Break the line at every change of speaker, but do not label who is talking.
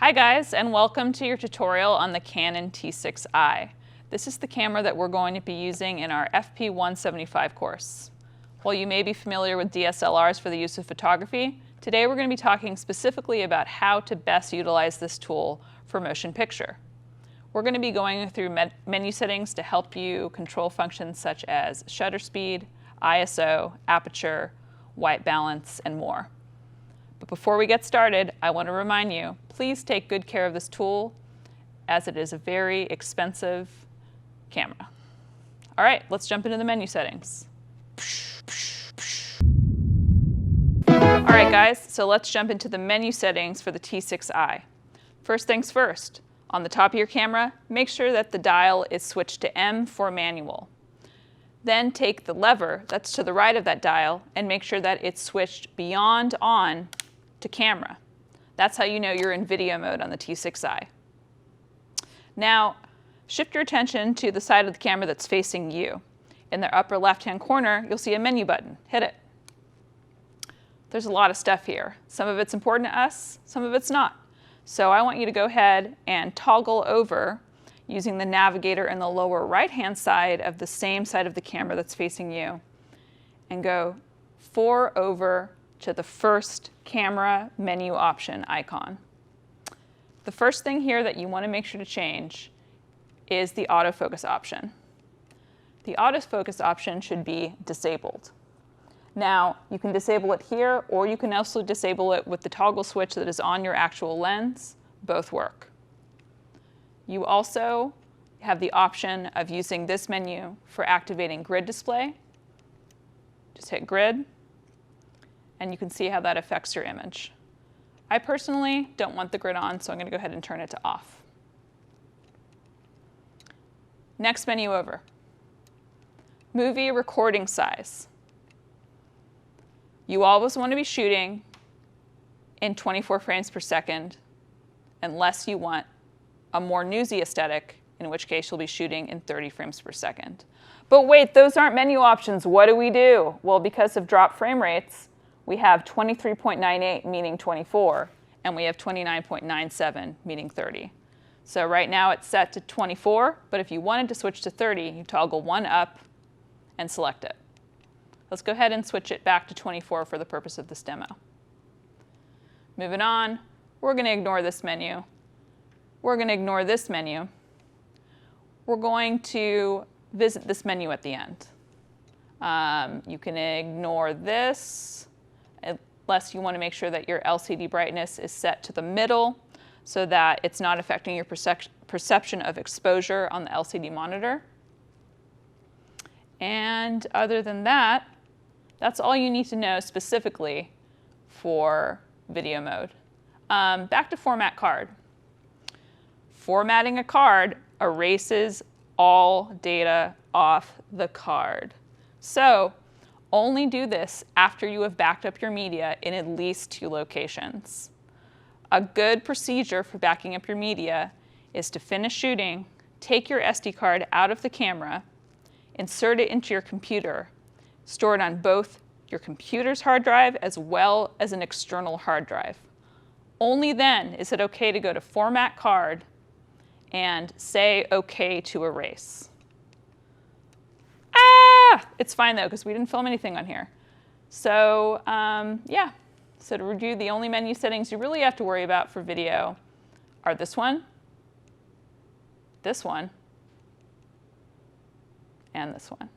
Hi guys, and welcome to your tutorial on the Canon T6i. This is the camera that we're going to be using in our FP 175 course. While you may be familiar with DSLRs for the use of photography, today we're going to be talking specifically about how to best utilize this tool for motion picture. We're going to be going through menu settings to help you control functions such as shutter speed, ISO, aperture, white balance, and more. But before we get started, I want to remind you, please take good care of this tool as it is a very expensive camera. All right, let's jump into the menu settings. All right guys, so let's jump into the menu settings for the T6i. First things first, on the top of your camera, make sure that the dial is switched to M for manual. Then take the lever that's to the right of that dial and make sure that it's switched beyond on to camera. That's how you know you're in video mode on the T6i. Now, shift your attention to the side of the camera that's facing you. In the upper left-hand corner, you'll see a menu button. Hit it. There's a lot of stuff here. Some of it's important to us, some of it's not. So I want you to go ahead and toggle over using the navigator in the lower right-hand side of the same side of the camera that's facing you, and go 4 over to the first camera menu option icon. The first thing here that you want to make sure to change is the autofocus option. The autofocus option should be disabled. Now, you can disable it here, or you can also disable it with the toggle switch that is on your actual lens. Both work. You also have the option of using this menu for activating grid display. Just hit grid, and you can see how that affects your image. I personally don't want the grid on, so I'm going to go ahead and turn it to off. Next menu over. Movie recording size. You always want to be shooting in 24 frames per second, unless you want a more newsy aesthetic, in which case you'll be shooting in 30 frames per second. But wait, those aren't menu options. What do? Well, because of drop frame rates, we have 23.98, meaning 24, and we have 29.97, meaning 30. So right now it's set to 24, but if you wanted to switch to 30, you toggle one up and select it. Let's go ahead and switch it back to 24 for the purpose of this demo. Moving on, we're going to ignore this menu. We're going to ignore this menu. We're going to visit this menu at the end. You can ignore this, unless you want to make sure that your LCD brightness is set to the middle so that it's not affecting your perception of exposure on the LCD monitor. And other than that, that's all you need to know specifically for video mode. Back to format card. Formatting a card erases all data off the card. So only do this after you have backed up your media in at least 2 locations. A good procedure for backing up your media is to finish shooting, take your SD card out of the camera, insert it into your computer, store it on both your computer's hard drive as well as an external hard drive. Only then is it okay to go to Format Card and say OK to erase. It's fine though, because we didn't film anything on here. So yeah, so to review, the only menu settings you really have to worry about for video are this one, and this one.